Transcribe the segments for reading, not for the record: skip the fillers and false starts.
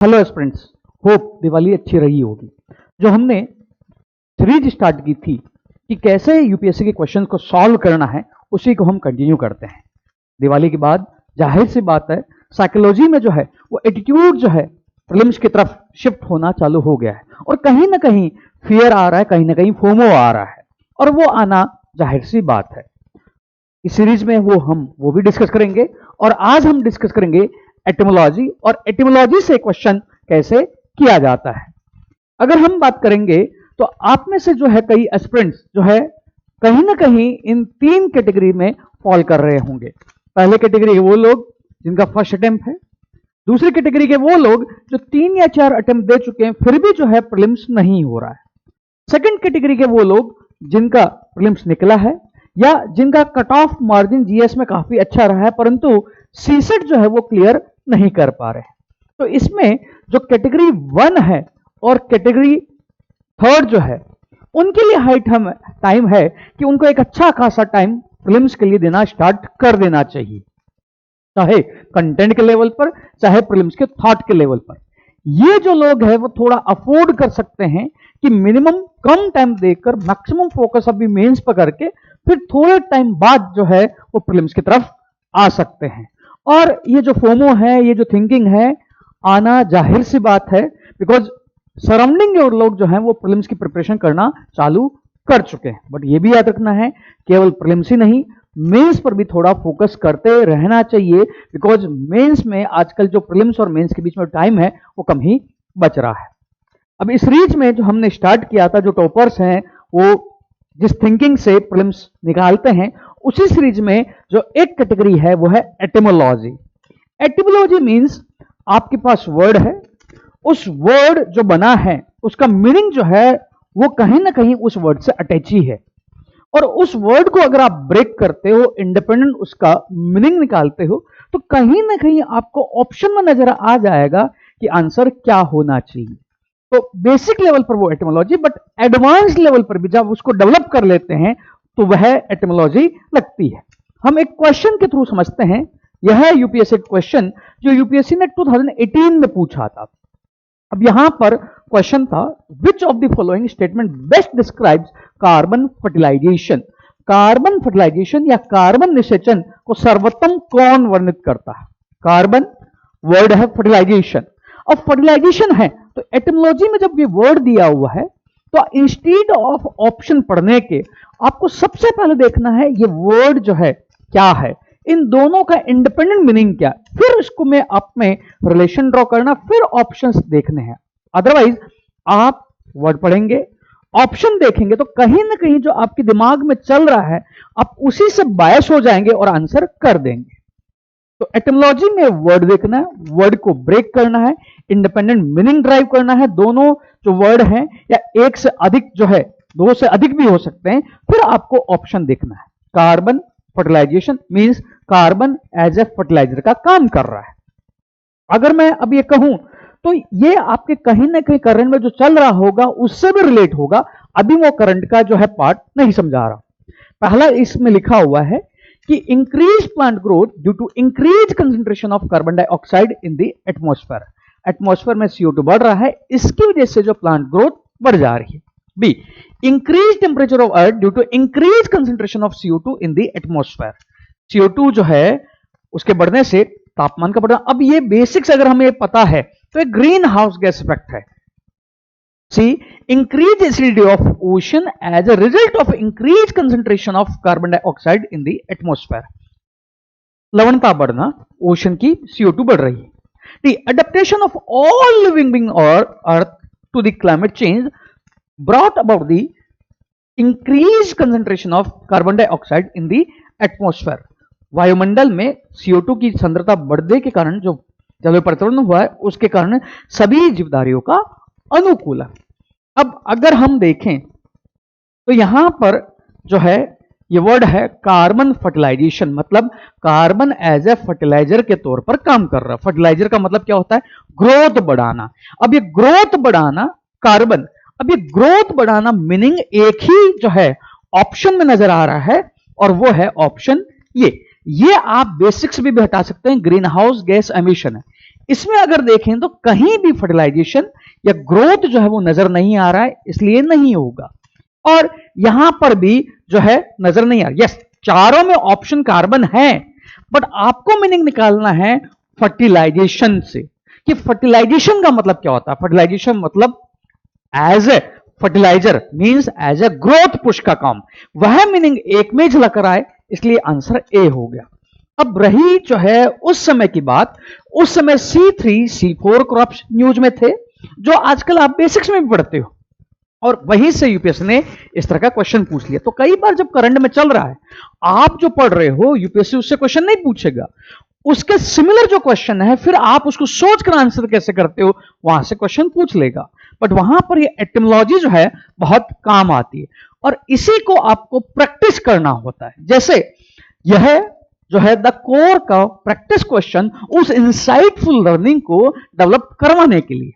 Hello students, hope Diwali अच्छी रही होगी। जो हमने सीरीज स्टार्ट की थी कि कैसे यूपीएससी के क्वेश्चन को सॉल्व करना है, उसी को हम कंटिन्यू करते हैं। दिवाली के बाद जाहिर सी बात है साइकोलॉजी में जो है वो एटीट्यूड जो है प्रीलिम्स की तरफ शिफ्ट होना चालू हो गया है और कहीं ना कहीं फियर आ रहा है, कहीं ना कहीं फोमो आ रहा है और वो आना जाहिर सी बात है। इस सीरीज में वो भी डिस्कस करेंगे और आज हम डिस्कस करेंगे एटिमोलॉजी और एटिमोलॉजी से क्वेश्चन कैसे किया जाता है। अगर हम बात करेंगे तो आप में से जो है कई एस्पिरेंट्स जो है कहीं ना कहीं इन तीन कैटेगरी में फॉल कर रहे होंगे। पहले कैटेगरी के वो लोग जिनका फर्स्ट अटेम्प्ट है, दूसरी कैटेगरी के वो लोग जो 3 या 4 अटेम्प्ट दे चुके हैं फिर भी जो है प्रीलिम्स नहीं हो रहा है। सेकंड कैटेगरी के वो लोग जिनका प्रीलिम्स निकला है या जिनका कट ऑफ मार्जिन जीएस में काफी अच्छा रहा है परंतु सीसेट जो है वो क्लियर नहीं कर पा रहे। तो इसमें जो कैटेगरी 1 है और कैटेगरी 3 जो है उनके लिए हाई टाइम है कि उनको एक अच्छा खासा टाइम प्रीलिम्स के लिए देना स्टार्ट कर देना चाहिए, चाहे कंटेंट के लेवल पर चाहे प्रीलिम्स के थॉट के लेवल पर। ये जो लोग हैं वो थोड़ा अफोर्ड कर सकते हैं कि मिनिमम कम टाइम देकर मैक्सिमम फोकस अभी मेंस पर करके फिर थोड़े टाइम बाद जो है वो प्रीलिम्स की तरफ आ सकते हैं। और ये जो फोमो है, ये जो थिंकिंग है, आना जाहिर सी बात है बिकॉज सराउंडिंग के लोग जो हैं वो प्रीलिम्स की प्रिपरेशन करना चालू कर चुके हैं। बट ये भी याद रखना है केवल प्रीलिम्स ही नहीं, मेंस पर भी थोड़ा फोकस करते रहना चाहिए बिकॉज मेंस में आजकल जो प्रीलिम्स और मेंस के बीच में टाइम है वो कम ही बच रहा है। अब इस सीरीज में जो हमने स्टार्ट किया था, जो टॉपर्स हैं वो जिस थिंकिंग से प्रीलिम्स निकालते हैं, उसी सीरीज में जो एक कैटेगरी है वो है एटिमोलॉजी। एटिमोलॉजी मींस आपके पास वर्ड है, उस वर्ड जो बना है उसका मीनिंग जो है वो कहीं ना कहीं उस वर्ड से अटैच ही है और उस वर्ड को अगर आप ब्रेक करते हो, इंडिपेंडेंट उसका मीनिंग निकालते हो, तो कहीं ना कहीं आपको ऑप्शन में नजर आ जाएगा कि आंसर क्या होना चाहिए। तो बेसिक लेवल पर वो एटिमोलॉजी, बट एडवांस लेवल पर भी जब उसको डेवलप कर लेते हैं तो वह एटिमोलॉजी लगती है। हम एक क्वेश्चन के थ्रू समझते हैं। यह है यूपीएससी क्वेश्चन जो यूपीएससी ने 2018 में पूछा था। अब यहां पर क्वेश्चन था, which of the following statement best describes carbon fertilization. Carbon fertilization या कार्बन निषेचन को सर्वोत्तम कौन वर्णित करता है। कार्बन वर्ड है, फर्टिलाइजेशन और फर्टिलाइजेशन है। तो एटिमोलॉजी में जब ये वर्ड दिया हुआ है तो इंस्टीड ऑफ ऑप्शन पढ़ने के आपको सबसे पहले देखना है ये वर्ड जो है क्या है, इन दोनों का इंडिपेंडेंट मीनिंग क्या, फिर इसको में आप में रिलेशन ड्रॉ करना, फिर ऑप्शंस देखने हैं। अदरवाइज आप वर्ड पढ़ेंगे, ऑप्शन देखेंगे तो कहीं ना कहीं जो आपके दिमाग में चल रहा है आप उसी से बायस हो जाएंगे और आंसर कर देंगे। तो एटिमोलॉजी में वर्ड देखना है, वर्ड को ब्रेक करना है, इंडिपेंडेंट मीनिंग ड्राइव करना है। दोनों जो वर्ड हैं या एक से अधिक जो है, 2 से अधिक भी हो सकते हैं, फिर आपको ऑप्शन देखना है। Carbon fertilization means carbon as a fertilizer का काम कर रहा है। अगर मैं अब ये कहूं तो ये आपके कहीं ना कहीं करंट में जो चल रहा होगा उससे भी रिलेट होगा। अभी वो करंट का जो है पार्ट नहीं समझा रहा। पहला इसमें लिखा हुआ है कि increase plant growth due to increase concentration of carbon dioxide in the atmosphere. Atmosphere में CO2 बढ़ रहा है, इसकी वजह से जो प्लांट ग्रोथ बढ़ जा रही है। B, increase temperature of earth due to increase concentration of CO2 in the atmosphere. CO2 जो है उसके बढ़ने से तापमान का बढ़ना। अब ये बेसिक्स अगर हमें पता है तो एक ग्रीन हाउस गैस इफेक्ट है। See, increase acidity of ocean as a result of increase concentration of carbon dioxide in the atmosphere. लवणता बढ़ना, ओशन की CO2 बढ़ रही है। The adaptation of all living beings on Earth to the climate change brought about the increased concentration of carbon dioxide in the atmosphere. वायुमंडल में CO2 की सांद्रता बढ़ने के कारण जो जलवायु परिवर्तन हुआ है उसके कारण सभी जीवधारियों का अनुकूलन। अब अगर हम देखें तो यहां पर जो है ये वर्ड है कार्बन फर्टिलाइजेशन, मतलब कार्बन एज ए फर्टिलाइजर के तौर पर काम कर रहा है। फर्टिलाइजर का मतलब क्या होता है, ग्रोथ बढ़ाना। अब ये ग्रोथ बढ़ाना कार्बन, अब ये ग्रोथ बढ़ाना मीनिंग एक ही जो है ऑप्शन में नजर आ रहा है और वो है ऑप्शन ये आप बेसिक्स भी हटा सकते हैं। ग्रीन हाउस गैस एमिशन है, इसमें अगर देखें तो कहीं भी फर्टिलाइजेशन या ग्रोथ जो है वो नजर नहीं आ रहा है, इसलिए नहीं होगा। और यहां पर भी जो है नजर नहीं आ रहा। यस, चारों में ऑप्शन कार्बन है, बट आपको मीनिंग निकालना है फर्टिलाइजेशन से कि फर्टिलाइजेशन का मतलब क्या होता है। फर्टिलाइजेशन मतलब as a fertilizer means as a growth push का काम, वह मीनिंग एक में झलक रहा है, इसलिए आंसर ए हो गया। अब रही जो है उस समय की बात, उस समय C3 C4 क्रॉप्स न्यूज में थे, जो आजकल आप बेसिक्स में भी पढ़ते हो, और वहीं से यूपीएससी ने इस तरह का क्वेश्चन पूछ लिया। तो कई बार जब करंट में चल रहा है, आप जो पढ़ रहे हो यूपीएससी उससे क्वेश्चन नहीं पूछेगा, उसके सिमिलर जो क्वेश्चन है फिर आप उसको सोचकर आंसर कैसे करते हो वहां से क्वेश्चन पूछ लेगा। बट वहां पर ये एटिमोलॉजी जो है बहुत काम आती है, और इसी को आपको प्रैक्टिस करना होता है। जैसे यह जो है द कोर का प्रैक्टिस क्वेश्चन उस इंसाइटफुल लर्निंग को डेवलप करवाने के लिए।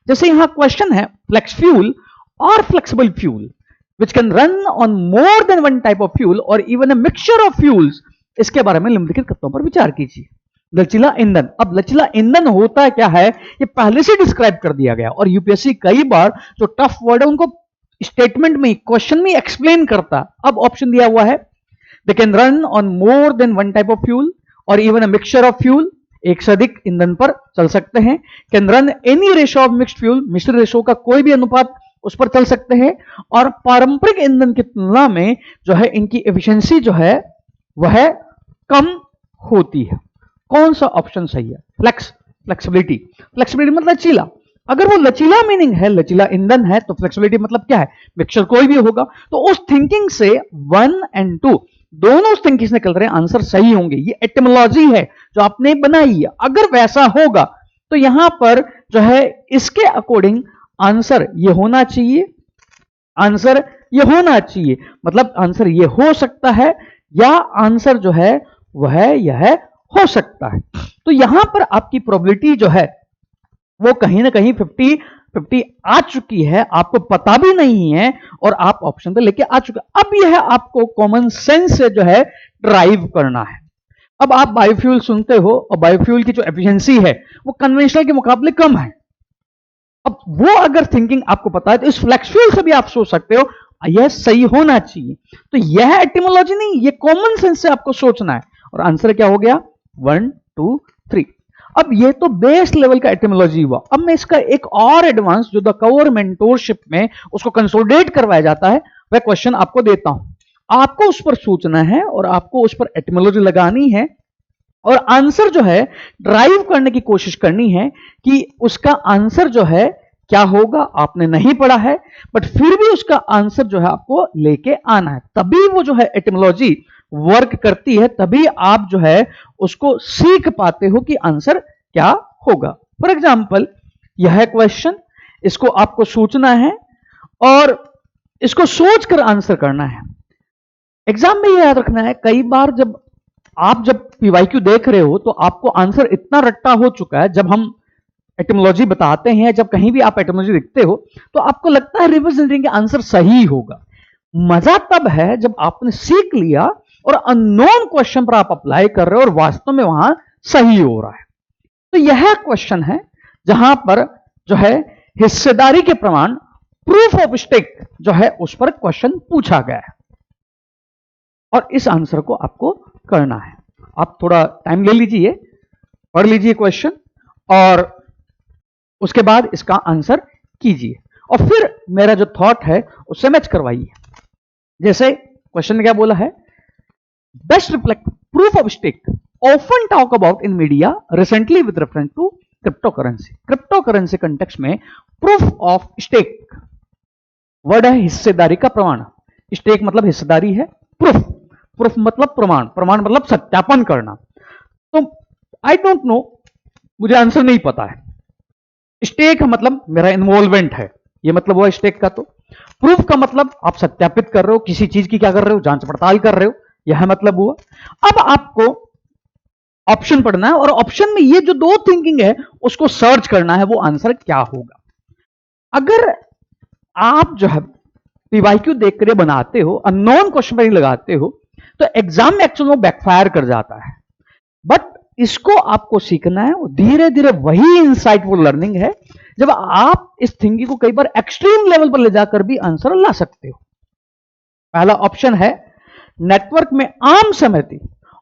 जैसे यहां क्वेश्चन है फ्लेक्स फ्यूल और flexible fuel which can run on more than one type of fuel और even a mixture of fuels, इसके बारे में निम्नलिखित तथ्यों पर विचार कीजिए। लचीला ईंधन, अब लचीला ईंधन होता क्या है ये पहले से डिस्क्राइब कर दिया गया, और यूपीएससी कई बार जो टफ वर्ड है उनको स्टेटमेंट में क्वेश्चन में एक्सप्लेन करता। अब ऑप्शन दिया हुआ है they can run on more than one type of fuel और even a mixture of fuel, एक से अधिक ईंधन पर चल सकते हैं। Can run any ratio of mixed fuel, मिश्र रेशो का कोई भी अनुपात उस पर चल सकते हैं, और पारंपरिक ईंधन की तुलना में जो है इनकी एफिशिएंसी जो है वह कम होती है। कौन सा ऑप्शन सही है? फ्लेक्सिबिलिटी। फ्लेक्सिबिलिटी मतलब लचीला, अगर वो लचीला मीनिंग है, लचीला ईंधन है, तो फ्लेक्सिबिलिटी मतलब क्या है? मिक्सचर कोई भी होगा। तो उस थिंकिंग से 1 और 2 दोनों उस थिंकिंग से निकल रहे हैं, आंसर सही होंगे। ये एटिमोलॉजी है जो आपने बनाई है, अगर वैसा होगा तो यहां पर जो है इसके अकॉर्डिंग आंसर ये होना चाहिए, आंसर ये होना चाहिए, मतलब आंसर ये हो सकता है, या आंसर जो है वह यह हो सकता है। तो यहां पर आपकी प्रोबेबिलिटी जो है वो कहीं ना कहीं 50-50 आ चुकी है, आपको पता भी नहीं है और आप ऑप्शन पे लेके आ चुके। अब यह आपको कॉमन सेंस से जो है ड्राइव करना है। अब आप बायोफ्यूल सुनते हो, और बायोफ्यूल की जो एफिशिएंसी है वो कन्वेंशनल के मुकाबले कम है। अब वो अगर थिंकिंग आपको पता है तो इस फ्लेक्स फ्यूल से भी आप सोच सकते हो यह सही होना चाहिए। तो यह एटिमोलॉजी नहीं, ये कॉमन सेंस से आपको सोचना है, और आंसर क्या हो गया? 1, 2, 3। अब ये तो बेस लेवल का एटिमोलॉजी हुआ। अब मैं इसका एक और एडवांस जो द कवर मेंटोरशिप में उसको कंसोलिडेट करवाया जाता है, वह क्वेश्चन आपको देता हूं। आपको उस पर सोचना है और आपको उस पर एटिमोलॉजी लगानी है, और आंसर जो है ड्राइव करने की कोशिश करनी है कि उसका आंसर जो है क्या होगा। आपने नहीं पढ़ा है, बट फिर भी उसका आंसर जो है आपको लेके आना है, तभी वो जो है एटिमोलॉजी वर्क करती है, तभी आप जो है उसको सीख पाते हो कि आंसर क्या होगा। फॉर एग्जाम्पल यह क्वेश्चन, इसको आपको सोचना है और इसको सोचकर आंसर करना है। एग्जाम में यह याद रखना है, कई बार जब पीवाईक्यू देख रहे हो तो आपको आंसर इतना रट्टा हो चुका है, जब हम एटिमोलॉजी बताते हैं, जब कहीं भी आप एटिमोलॉजी लिखते हो तो आपको लगता है रिवर्स इंजीनियरिंग का आंसर सही होगा। मजा तब है जब आपने सीख लिया और अननोन क्वेश्चन पर आप अप्लाई कर रहे हो और वास्तव में वहां सही हो रहा है। तो यह क्वेश्चन है जहां पर जो है हिस्सेदारी के प्रमाण, प्रूफ ऑफ स्टेक जो है उस पर क्वेश्चन पूछा गया है, और इस आंसर को आपको करना है। आप थोड़ा टाइम ले लीजिए, पढ़ लीजिए क्वेश्चन, और उसके बाद इसका आंसर कीजिए, और फिर मेरा जो थॉट है उससे मैच करवाइए। जैसे क्वेश्चन में क्या बोला है? Best reflect proof of stake often talk about in media recently with reference to cryptocurrency. Cryptocurrency context में प्रूफ ऑफ स्टेक वर्ड है हिस्सेदारी का प्रमाण। स्टेक मतलब हिस्सेदारी है, प्रूफ मतलब प्रमाण, प्रमाण मतलब सत्यापन करना। तो आई डोंट नो, मुझे आंसर नहीं पता है। स्टेक मतलब मेरा इन्वॉल्वमेंट है, ये मतलब हुआ स्टेक का। तो प्रूफ का मतलब आप सत्यापित कर रहे हो, किसी चीज की क्या कर रहे हो? जांच पड़ताल कर रहे हो, यह मतलब हुआ। अब आपको ऑप्शन पढ़ना है, और ऑप्शन में ये जो दो थिंकिंग है उसको सर्च करना है, वो आंसर क्या होगा। अगर आप जो है पीवाईक्यू देख कर बनाते हो, अननोन क्वेश्चन पर लगाते हो, तो एग्जाम में एक्चुअल में बैकफायर कर जाता है। बट इसको आपको सीखना है। धीरे धीरे वही इनसाइटफुल लर्निंग है जब आप इस थिंकिंग को कई बार एक्सट्रीम लेवल पर ले जाकर भी आंसर ला सकते हो। पहला ऑप्शन है, नेटवर्क में आम सहमति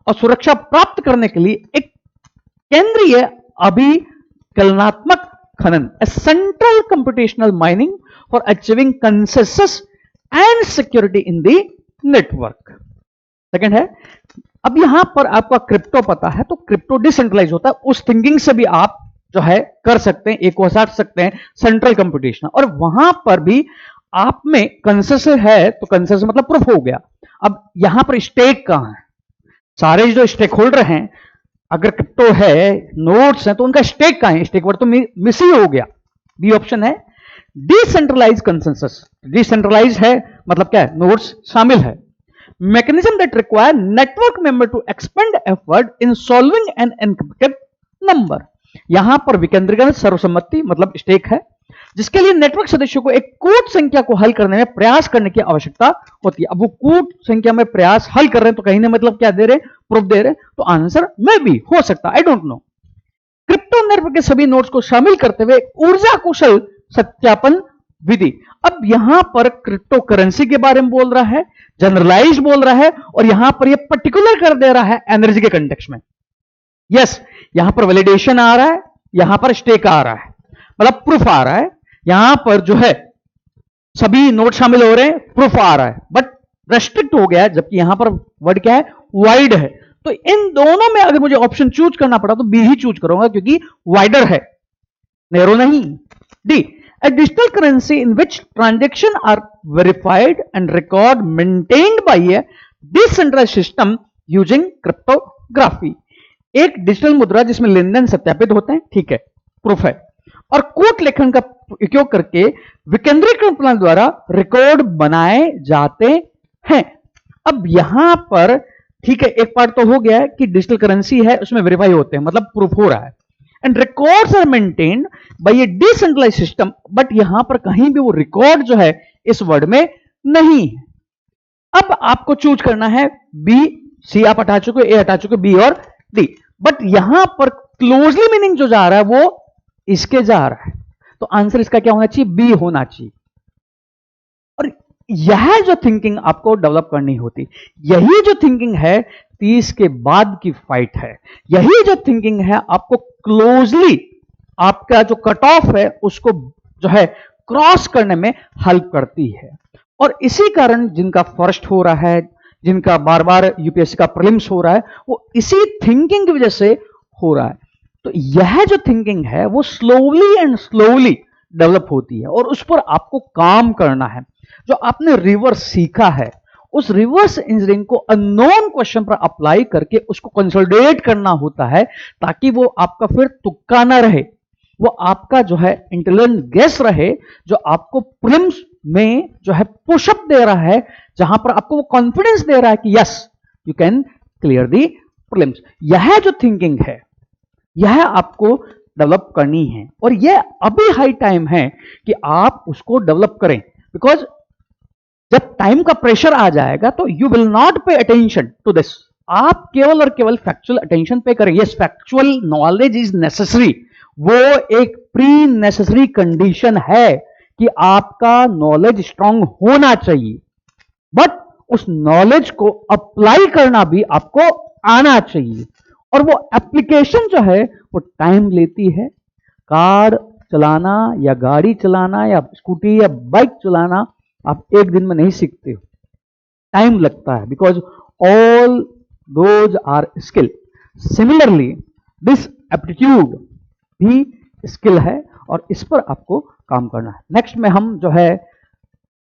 और सुरक्षा प्राप्त करने के लिए एक केंद्रीय अभिकलनात्मक खनन, a central computational mining for achieving consensus and security in the network. Second है, अब यहां पर आपका क्रिप्टो पता है तो क्रिप्टो डिसेंट्रलाइज होता है, उस थिंकिंग से भी आप जो है कर सकते हैं, एक साट सकते हैं सेंट्रल कंप्यूटेशन, और वहां पर भी आप में कंसेंसस है तो कंसेंसस मतलब प्रूफ हो गया। अब यहां पर स्टेक कहां है, सारे जो स्टेक होल्डर हैं, अगर क्रिप्टो है, नोड्स हैं, तो उनका स्टेक कहां है, स्टेक वर्ड तो मिस ही हो गया। बी ऑप्शन है डिसेंट्रलाइज कंसेंसस, डिसेंट्रलाइज है मतलब क्या है, नोड्स शामिल है। mechanism that require network member to expend effort in solving an encrypted number, यहां पर विकेंद्रीकरण सर्वसम्मति मतलब स्टेक है, जिसके लिए नेटवर्क सदस्यों को एक कूट संख्या को हल करने में प्रयास करने की आवश्यकता होती है। अब वो कूट संख्या में प्रयास हल कर रहे हैं तो कहीं ना मतलब क्या दे रहे, प्रूफ दे रहे, तो आंसर में भी हो सकता, I don't know. Crypto network के सभी नोड्स को शामिल करते हुए ऊर्जा कुशल सत्यापन विधि, अब यहां पर क्रिप्टो करेंसी के बारे में बोल रहा है, जनरलाइज बोल रहा है, और यहां पर यह पर्टिकुलर कर दे रहा है एनर्जी के कंटेक्स्ट में। यस, यहां पर वैलिडेशन आ रहा है, यहां पर स्टेक आ रहा है, मतलब प्रूफ आ रहा है, यहां पर जो है सभी नोड शामिल हो रहे हैं, प्रूफ आ रहा है, बट रेस्ट्रिक्ट हो गया है, जबकि यहां पर वर्ड क्या है, वाइड है। तो इन दोनों में अगर मुझे ऑप्शन चूज करना पड़ा तो बी ही चूज करूंगा क्योंकि वाइडर है, नैरो नहीं। D, a digital currency in which transactions are verified and record maintained by a decentralized system using cryptography, एक डिजिटल मुद्रा जिसमें लेन देन सत्यापित होते हैं, ठीक है, प्रूफ है, और कूट लेखन का उपयोग करके विकेंद्रीकरण प्रणाली द्वारा रिकॉर्ड बनाए जाते हैं। अब यहां पर ठीक है, एक पार्ट तो हो गया है कि डिजिटल करेंसी है उसमें वेरीफाई होते हैं मतलब प्रूफ हो रहा है, and records are maintained by a decentralized system, but यहां पर कहीं भी वो रिकॉर्ड जो है इस वर्ड में नहीं है। अब आपको चूज करना है बी, सी आप हटा चुके, ए हटा चुके, बी और डी, बट यहां पर क्लोजली मीनिंग जो जा रहा है वो इसके जा रहा है, तो आंसर इसका क्या होना चाहिए, बी होना चाहिए। और यह जो थिंकिंग आपको डेवलप करनी होती, यही जो थिंकिंग है 30 के बाद की फाइट है, यही जो थिंकिंग है आपको क्लोजली आपका जो कट ऑफ है उसको जो है क्रॉस करने में हेल्प करती है। और इसी कारण जिनका फर्स्ट हो रहा है, जिनका बार बार यूपीएससी का प्रीलिम्स हो रहा है, वो इसी थिंकिंग की वजह से हो रहा है। तो यह जो थिंकिंग है वो स्लोली एंड स्लोली डेवलप होती है और उस पर आपको काम करना है। जो आपने रिवर्स सीखा है उस रिवर्स इंजीनियरिंग को अननोन क्वेश्चन पर अप्लाई करके उसको कंसोलिडेट करना होता है, ताकि वो आपका फिर तुक्का ना रहे, वो आपका जो है इंटेलिजेंट गेस रहे, जो आपको प्रीलिम्स में जो है पुशअप दे रहा है, जहां पर आपको वो कॉन्फिडेंस दे रहा है कि yes you can clear the prelims. यह जो थिंकिंग है यह आपको डेवलप करनी है और यह अभी हाई टाइम है कि आप उसको डेवलप करें, बिकॉज जब टाइम का प्रेशर आ जाएगा तो you will not pay attention to this, आप केवल और केवल फैक्चुअल अटेंशन पे करें। Yes, factual knowledge is necessary, वो एक प्री नेसेसरी कंडीशन है कि आपका नॉलेज स्ट्रांग होना चाहिए, बट उस नॉलेज को अप्लाई करना भी आपको आना चाहिए, और वो एप्लीकेशन जो है वो टाइम लेती है। कार चलाना या गाड़ी चलाना या स्कूटी या बाइक चलाना आप एक दिन में नहीं सीखते हो, टाइम लगता है, because all those are skill. Similarly this aptitude भी स्किल है और इस पर आपको काम करना है। नेक्स्ट में हम जो है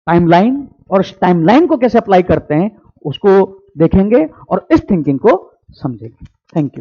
टाइमलाइन और टाइमलाइन को कैसे अप्लाई करते हैं उसको देखेंगे और इस थिंकिंग को समझेंगे। Thank you.